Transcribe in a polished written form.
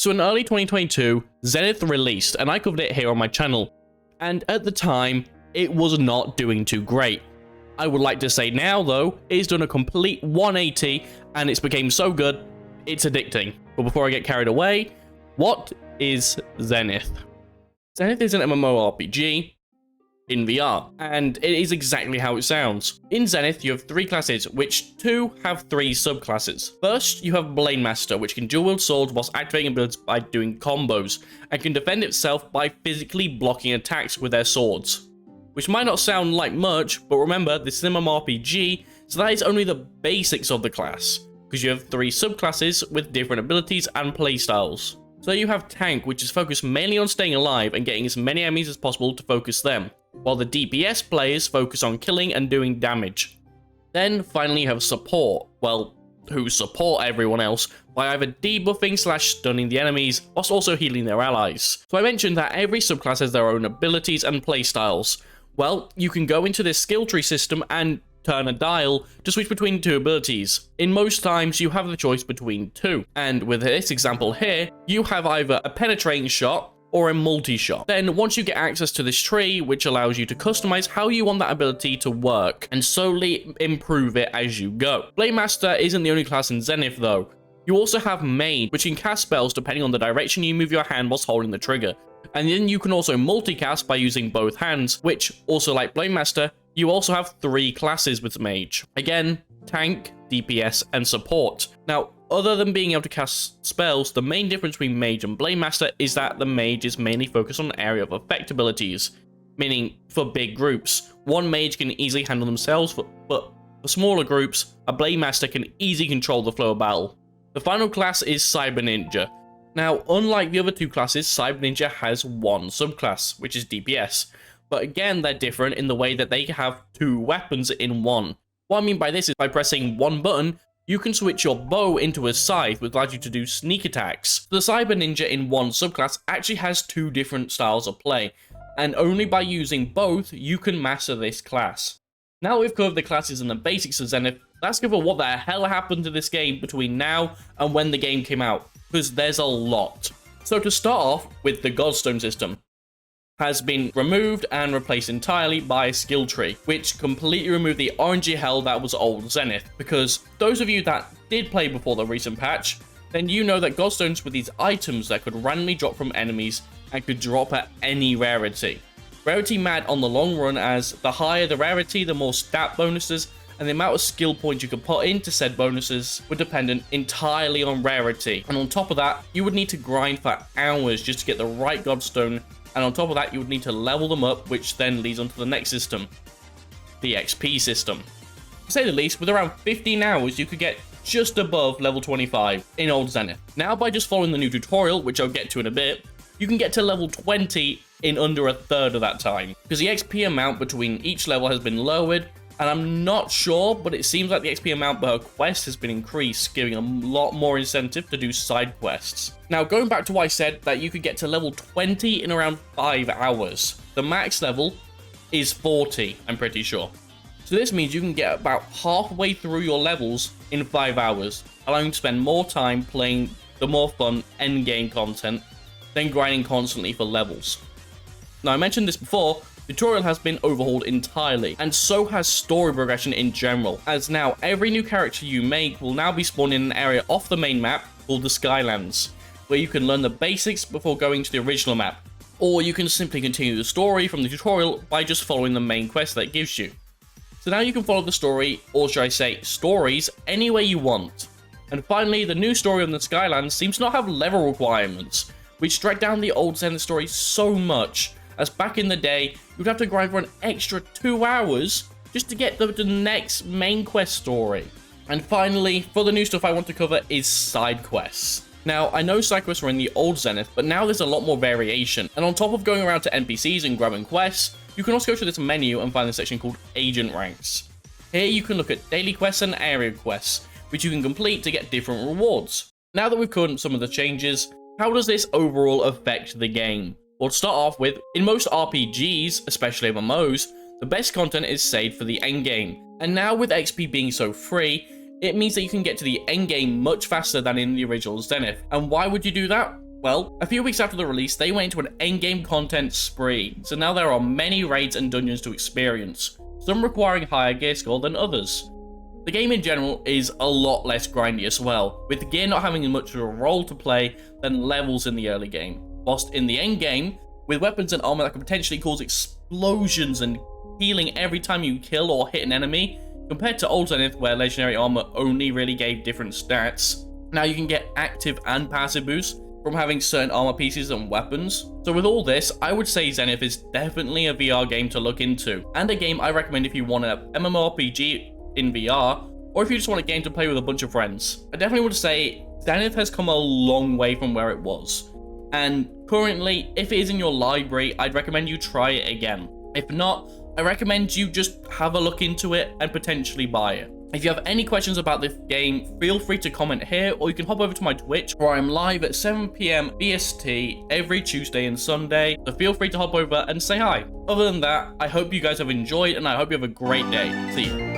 So in early 2022, Zenith released, and I covered it here on my channel. And at the time, it was not doing too great. I would like to say now, though, it's done a complete 180, and it's became so good, it's addicting. But before I get carried away, what is Zenith? Zenith is an MMORPG in VR, and it is exactly how it sounds. In Zenith, you have 3 classes, which 2 have 3 subclasses. First, you have Blade Master, which can dual wield swords whilst activating abilities by doing combos, and can defend itself by physically blocking attacks with their swords. Which might not sound like much, but remember, this is an MMORPG, so that is only the basics of the class, because you have 3 subclasses with different abilities and playstyles. So you have Tank, which is focused mainly on staying alive and getting as many enemies as possible to focus them, while the DPS players focus on killing and doing damage. Then finally you have Support, well, who support everyone else by either debuffing / stunning the enemies, whilst also healing their allies. So I mentioned that every subclass has their own abilities and playstyles. Well, you can go into this skill tree system and turn a dial to switch between 2 abilities. In most times, you have the choice between 2. And with this example here, you have either a penetrating shot or a multi-shot. Then once you get access to this tree, which allows you to customize how you want that ability to work and slowly improve it as you go. Blade Master isn't the only class in Zenith though. You also have Mage, which can cast spells depending on the direction you move your hand whilst holding the trigger. And then you can also multicast by using both hands, which, also like Blade Master, you also have 3 classes with Mage. Again, Tank, DPS, and Support. Now, other than being able to cast spells, the main difference between Mage and Blade Master is that the Mage is mainly focused on area of effect abilities, meaning for big groups, one Mage can easily handle themselves, but for smaller groups, a Blade Master can easily control the flow of battle. The final class is Cyber Ninja. Now, unlike the other 2 classes, Cyber Ninja has 1 subclass, which is DPS. But again, they're different in the way that they have 2 weapons in one. What I mean by this is by pressing one button, you can switch your bow into a scythe, which allows you to do sneak attacks. The Cyber Ninja in one subclass actually has 2 different styles of play, and only by using both, you can master this class. Now we've covered the classes and the basics of Zenith, let's cover what the hell happened to this game between now and when the game came out, because there's a lot. So to start off with, the Godstone system has been removed and replaced entirely by a skill tree, which completely removed the RNG hell that was old Zenith. Because those of you that did play before the recent patch, then you know that Godstones were these items that could randomly drop from enemies and could drop at any rarity. Rarity mad on the long run, as the higher the rarity, the more stat bonuses, and the amount of skill points you could put into said bonuses were dependent entirely on rarity. And on top of that, you would need to grind for hours just to get the right Godstone. And on top of that, you would need to level them up, which then leads on to the next system, the XP system. To say the least, with around 15 hours, you could get just above level 25 in old Zenith. Now, by just following the new tutorial, which I'll get to in a bit, you can get to level 20 in under a third of that time, because the XP amount between each level has been lowered, and I'm not sure, but it seems like the XP amount per quest has been increased, giving a lot more incentive to do side quests. Now, going back to what I said, that you could get to level 20 in around 5 hours. The max level is 40, I'm pretty sure. So this means you can get about halfway through your levels in 5 hours, allowing you to spend more time playing the more fun endgame content than grinding constantly for levels. Now, I mentioned this before, the tutorial has been overhauled entirely, and so has story progression in general, as now every new character you make will now be spawned in an area off the main map called the Skylands, where you can learn the basics before going to the original map, or you can simply continue the story from the tutorial by just following the main quest that it gives you. So now you can follow the story, or should I say stories, any way you want. And finally, the new story on the Skylands seems to not have level requirements, which drag down the old Zenith story so much, as back in the day, you'd have to grind for an extra 2 hours just to get the next main quest story. And finally, for the new stuff I want to cover is side quests. Now, I know side quests were in the old Zenith, but now there's a lot more variation. And on top of going around to NPCs and grabbing quests, you can also go to this menu and find the section called Agent Ranks. Here you can look at daily quests and area quests, which you can complete to get different rewards. Now that we've covered some of the changes, how does this overall affect the game? Well, to start off with, in most RPGs, especially MMOs, the best content is saved for the endgame. And now with XP being so free, it means that you can get to the endgame much faster than in the original Zenith. And why would you do that? Well, a few weeks after the release, they went into an endgame content spree, so now there are many raids and dungeons to experience, some requiring higher gear skill than others. The game in general is a lot less grindy as well, with the gear not having much of a role to play than levels in the early game, whilst in the end game, with weapons and armor that can potentially cause explosions and healing every time you kill or hit an enemy, compared to old Zenith where legendary armor only really gave different stats. Now you can get active and passive boosts from having certain armor pieces and weapons. So with all this, I would say Zenith is definitely a VR game to look into, and a game I recommend if you want an MMORPG in VR, or if you just want a game to play with a bunch of friends. I definitely would say Zenith has come a long way from where it was, and currently, if it is in your library, I'd recommend you try it again. If not, I recommend you just have a look into it and potentially buy it. If you have any questions about this game, feel free to comment here, or you can hop over to my Twitch, where I'm live at 7 PM BST every Tuesday and Sunday, so feel free to hop over and say hi. Other than that, I hope you guys have enjoyed, and I hope you have a great day. See you.